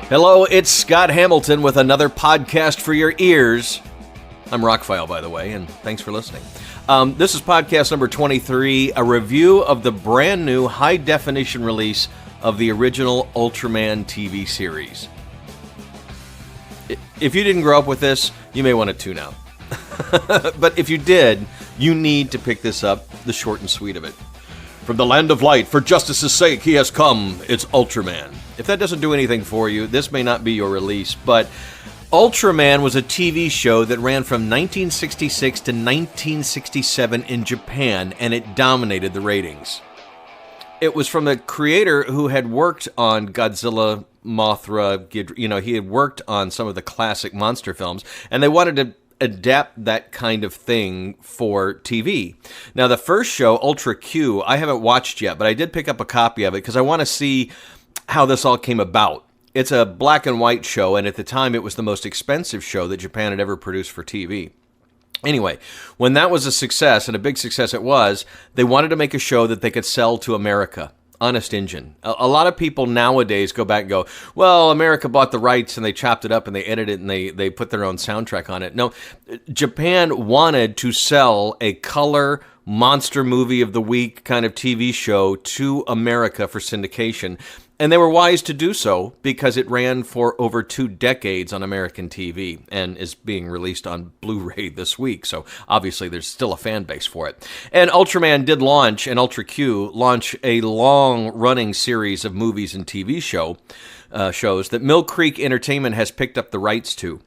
Hello, it's Scott Hamilton with another podcast for your ears. I'm ROCKFILE, by the way, and thanks for listening. This is podcast number 23, a review of the brand new high-definition release of the original Ultraman TV series. If you didn't grow up with this, you may want to tune out. But if you did, you need to pick this up, the short and sweet of it. From the land of light, for justice's sake, he has come. It's Ultraman. If that doesn't do anything for you, this may not be your release, but Ultraman was a TV show that ran from 1966 to 1967 in Japan, and it dominated the ratings. It was from the creator who had worked on Godzilla, Mothra, he had worked on some of the classic monster films, and they wanted to adapt that kind of thing for TV. Now, the first show, Ultra Q, I haven't watched yet, but I did pick up a copy of it because I want to see how this all came about. It's a black and white show, and at the time, it was the most expensive show that Japan had ever produced for TV. Anyway, when that was a success, and a big success it was, they wanted to make a show that they could sell to America. Honest Injun. A lot of people nowadays go back and go, well, America bought the rights and they chopped it up and they edited it and they put their own soundtrack on it. No, Japan wanted to sell a color monster movie of the week kind of TV show to America for syndication. And they were wise to do so because it ran for over 2 decades on American TV and is being released on Blu-Ray this week. So obviously there's still a fan base for it. And Ultraman did launch, and Ultra Q launch a long-running series of movies and TV shows that Mill Creek Entertainment has picked up the rights to.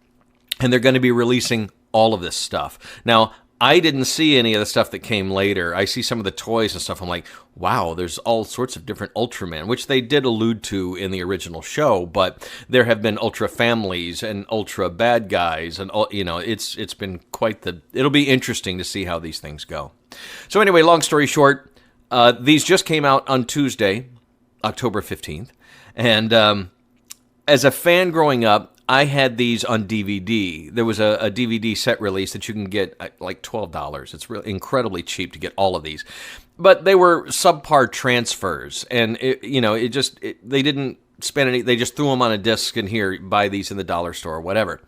And they're going to be releasing all of this stuff. Now, I didn't see any of the stuff that came later. I see some of the toys and stuff. I'm like, wow, there's all sorts of different Ultraman, which they did allude to in the original show, but there have been Ultra families and Ultra bad guys, and it's been quite it'll be interesting to see how these things go. So anyway, long story short, these just came out on Tuesday, October 15th, and as a fan growing up, I had these on DVD. There was a DVD set release that you can get at like $12. It's really incredibly cheap to get all of these. But they were subpar transfers, and they didn't spend any. They just threw them on a disc and here, buy these in the dollar store or whatever.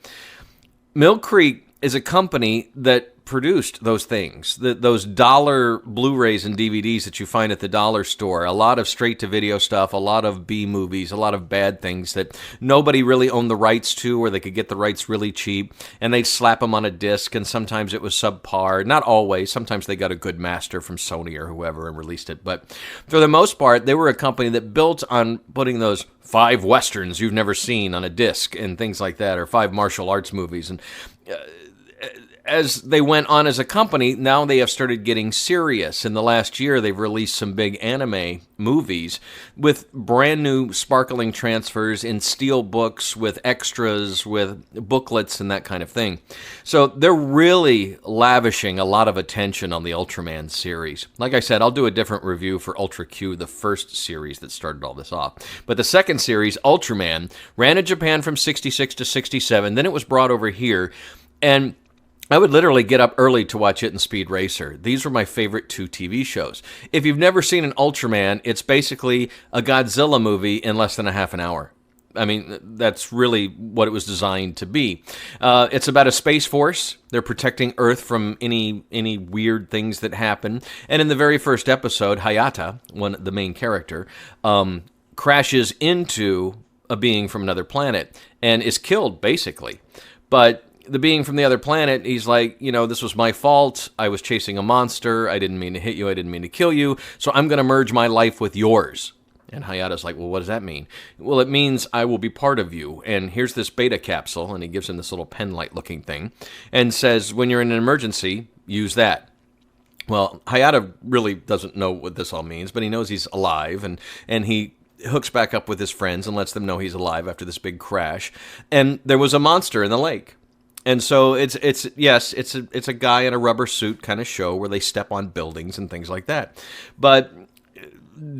Mill Creek is a company that produced those things, those dollar Blu-rays and DVDs that you find at the dollar store. A lot of straight-to-video stuff, a lot of B movies, a lot of bad things that nobody really owned the rights to, or they could get the rights really cheap, and they'd slap them on a disc, and sometimes it was subpar. Not always. Sometimes they got a good master from Sony or whoever and released it. But for the most part, they were a company that built on putting those 5 Westerns you've never seen on a disc and things like that, or 5 martial arts movies. And as they went on as a company, now they have started getting serious. In the last year, they've released some big anime movies with brand new sparkling transfers in steel books with extras, with booklets and that kind of thing. So they're really lavishing a lot of attention on the Ultraman series. Like I said, I'll do a different review for Ultra Q, the first series that started all this off. But the second series, Ultraman, ran in Japan from 66 to 67. Then it was brought over here, and I would literally get up early to watch it in Speed Racer. These were my favorite 2 TV shows. If you've never seen an Ultraman, it's basically a Godzilla movie in less than a half an hour. I mean, that's really what it was designed to be. It's about a space force. They're protecting Earth from any weird things that happen. And in the very first episode, Hayata, the main character, crashes into a being from another planet and is killed, basically. But the being from the other planet, he's like, this was my fault. I was chasing a monster. I didn't mean to hit you. I didn't mean to kill you. So I'm going to merge my life with yours. And Hayata's like, well, what does that mean? Well, it means I will be part of you. And here's this beta capsule. And he gives him this little pen light looking thing and says, when you're in an emergency, use that. Well, Hayata really doesn't know what this all means, but he knows he's alive. And he hooks back up with his friends and lets them know he's alive after this big crash. And there was a monster in the lake. And so it's a guy in a rubber suit kind of show where they step on buildings and things like that. But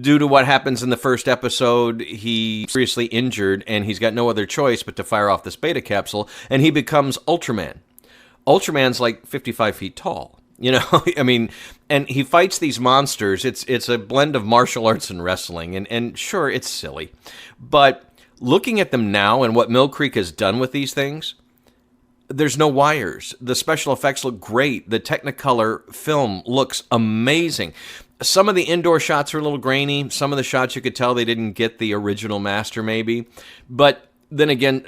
due to what happens in the first episode, he's seriously injured and he's got no other choice but to fire off this beta capsule, and he becomes Ultraman. Ultraman's like 55 feet tall. I mean, and he fights these monsters. It's a blend of martial arts and wrestling, and sure, it's silly, but looking at them now and what Mill Creek has done with these things, there's no wires. The special effects look great. The Technicolor film looks amazing. Some of the indoor shots are a little grainy. Some of the shots you could tell they didn't get the original master maybe. But then again,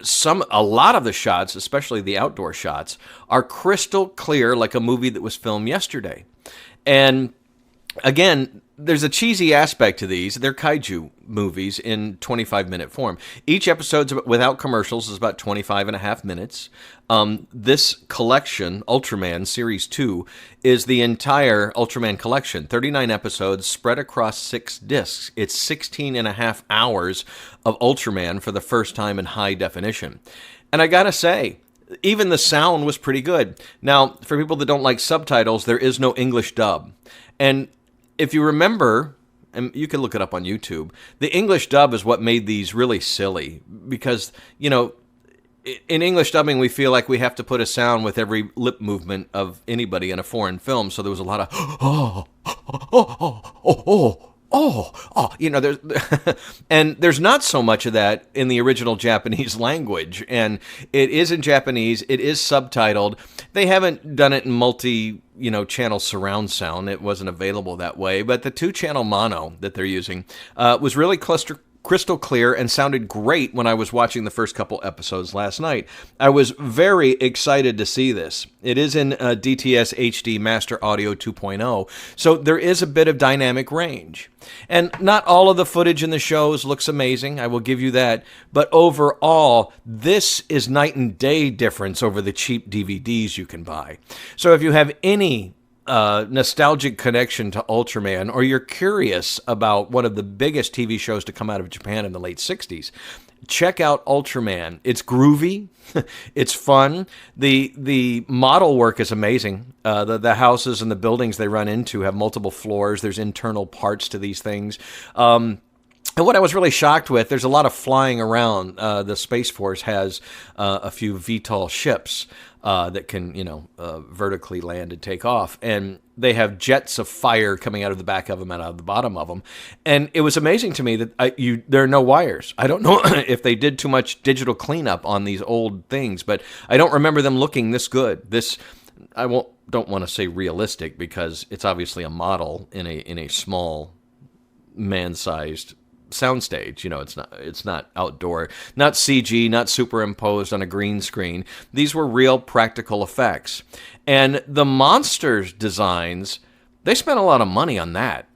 a lot of the shots, especially the outdoor shots, are crystal clear like a movie that was filmed yesterday. And again, there's a cheesy aspect to these. They're kaiju movies in 25-minute form. Each episode, without commercials, is about 25 and a half minutes. This collection, Ultraman Series 2, is the entire Ultraman collection. 39 episodes spread across 6 discs. It's 16 and a half hours of Ultraman for the first time in high definition. And I gotta say, even the sound was pretty good. Now, for people that don't like subtitles, there is no English dub. And if you remember, and you can look it up on YouTube, the English dub is what made these really silly. Because, you know, in English dubbing, we feel like we have to put a sound with every lip movement of anybody in a foreign film. So there was a lot of, you know, there's not so much of that in the original Japanese language. And it is in Japanese. It is subtitled. They haven't done it in channel surround sound. It wasn't available that way. But the 2-channel mono that they're using was really crystal clear and sounded great when I was watching the first couple episodes last night. I was very excited to see this. It is in DTS HD Master Audio 2.0, so there is a bit of dynamic range. And not all of the footage in the shows looks amazing, I will give you that, but overall, this is night and day difference over the cheap DVDs you can buy. So if you have any nostalgic connection to Ultraman, or you're curious about one of the biggest TV shows to come out of Japan in the late 60s, check out Ultraman. It's groovy. It's fun. The model work is amazing. The houses and the buildings they run into have multiple floors. There's internal parts to these things. And what I was really shocked with, there's a lot of flying around. The Space Force has a few VTOL ships that can, vertically land and take off. And they have jets of fire coming out of the back of them and out of the bottom of them. And it was amazing to me that there are no wires. I don't know if they did too much digital cleanup on these old things, but I don't remember them looking this good. Don't want to say realistic because it's obviously a model in a small man-sized soundstage. It's not outdoor, not CG, not superimposed on a green screen. These were real practical effects. And the monsters designs, they spent a lot of money on that.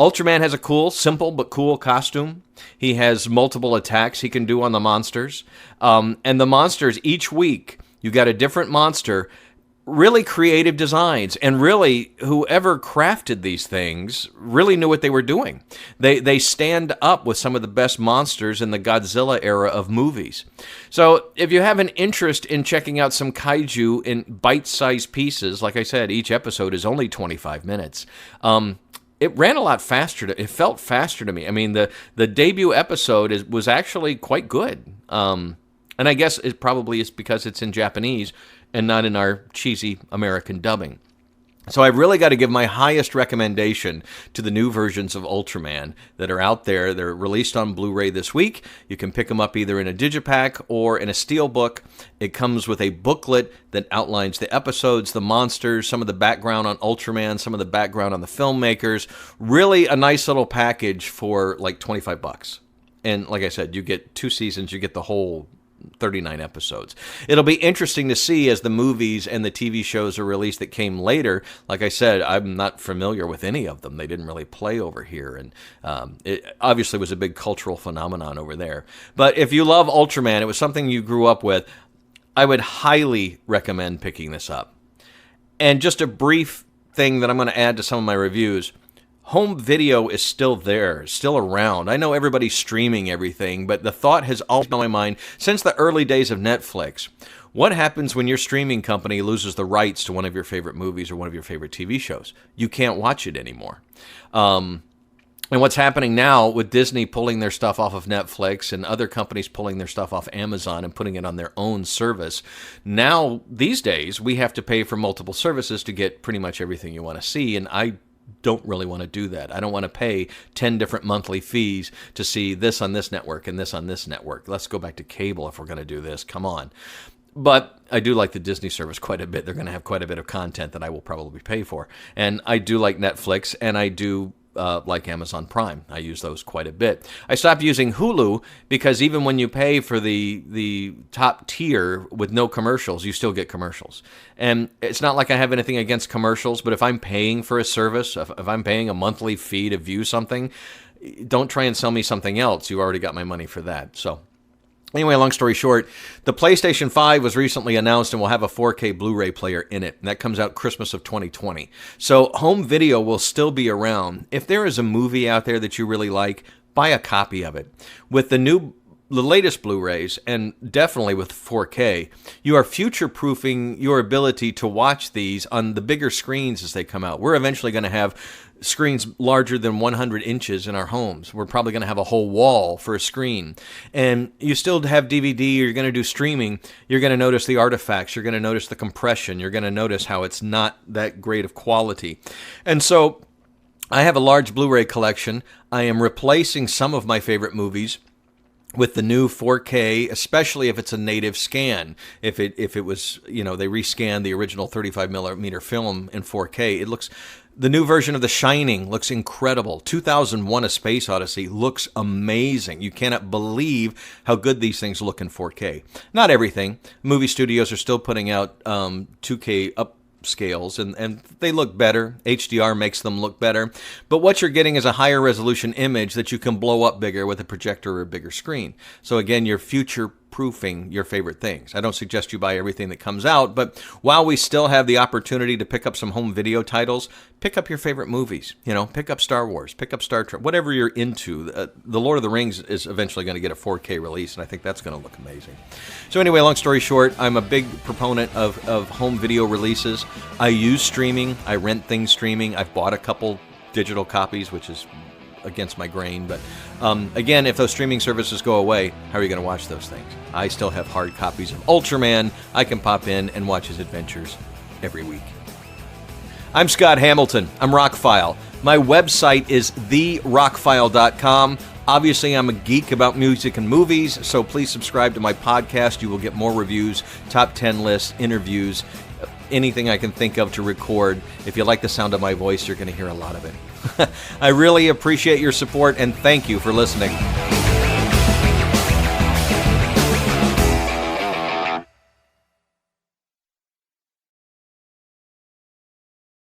Ultraman has a cool, simple but cool costume. He has multiple attacks he can do on the monsters. And the monsters, each week, you got a different monster. Really creative designs, and really whoever crafted these things really knew what they were doing. They stand up with some of the best monsters in the Godzilla era of movies. So if you have an interest in checking out some kaiju in bite-sized pieces, like I said, each episode is only 25 minutes. It ran a lot faster. It felt faster to me. I mean, the debut episode was actually quite good. And I guess it probably is because it's in Japanese and not in our cheesy American dubbing. So I've really got to give my highest recommendation to the new versions of Ultraman that are out there. They're released on Blu-ray this week. You can pick them up either in a digipack or in a steelbook. It comes with a booklet that outlines the episodes, the monsters, some of the background on Ultraman, some of the background on the filmmakers. Really a nice little package for like $25. And like I said, you get 2 seasons, you get the whole 39 episodes. It'll be interesting to see as the movies and the TV shows are released that came later. Like I said, I'm not familiar with any of them. They didn't really play over here, and it obviously was a big cultural phenomenon over there. But if you love Ultraman, it was something you grew up with, I would highly recommend picking this up. And just a brief thing that I'm going to add to some of my reviews. Home video is still there, still around. I know everybody's streaming everything, but the thought has always been on my mind since the early days of Netflix. What happens when your streaming company loses the rights to one of your favorite movies or one of your favorite TV shows? You can't watch it anymore. And what's happening now with Disney pulling their stuff off of Netflix and other companies pulling their stuff off Amazon and putting it on their own service, now, these days, we have to pay for multiple services to get pretty much everything you want to see, and I don't really want to do that. I don't want to pay 10 different monthly fees to see this on this network and this on this network. Let's go back to cable if we're going to do this. Come on. But I do like the Disney service quite a bit. They're going to have quite a bit of content that I will probably pay for. And I do like Netflix, and I do like Amazon Prime. I use those quite a bit. I stopped using Hulu because even when you pay for the top tier with no commercials, you still get commercials. And it's not like I have anything against commercials, but if I'm paying for a service, if I'm paying a monthly fee to view something, don't try and sell me something else. You already got my money for that. So anyway, long story short, the PlayStation 5 was recently announced and will have a 4K Blu-ray player in it. And that comes out Christmas of 2020. So home video will still be around. If there is a movie out there that you really like, buy a copy of it. With the latest Blu-rays, and definitely with 4K, you are future-proofing your ability to watch these on the bigger screens as they come out. We're eventually going to have screens larger than 100 inches in our homes. We're probably going to have a whole wall for a screen. And you still have DVD, you're going to do streaming, you're going to notice the artifacts, you're going to notice the compression, you're going to notice how it's not that great of quality. And so I have a large Blu-ray collection. I am replacing some of my favorite movies with the new 4K, especially if it's a native scan. If it was, they rescanned the original 35 millimeter film in 4K, the new version of The Shining looks incredible. 2001: A Space Odyssey looks amazing. You cannot believe how good these things look in 4K. Not everything. Movie studios are still putting out 2K upscales, and they look better. HDR makes them look better. But what you're getting is a higher resolution image that you can blow up bigger with a projector or a bigger screen. So again, you're future-proofing your favorite things. I don't suggest you buy everything that comes out, but while we still have the opportunity to pick up some home video titles, pick up your favorite movies. Pick up Star Wars, pick up Star Trek, whatever you're into. The Lord of the Rings is eventually going to get a 4K release, and I think that's going to look amazing. So anyway, long story short, I'm a big proponent of home video releases. I use streaming. I rent things streaming. I've bought a couple digital copies, which is against my grain. But again, if those streaming services go away, how are you going to watch those things? I still have hard copies of Ultraman. I can pop in and watch his adventures every week. I'm Scott Hamilton. I'm ROCKFILE. My website is therockfile.com. Obviously, I'm a geek about music and movies, so please subscribe to my podcast. You will get more reviews, top 10 lists, interviews, anything I can think of to record. If you like the sound of my voice, you're going to hear a lot of it. I really appreciate your support, and thank you for listening.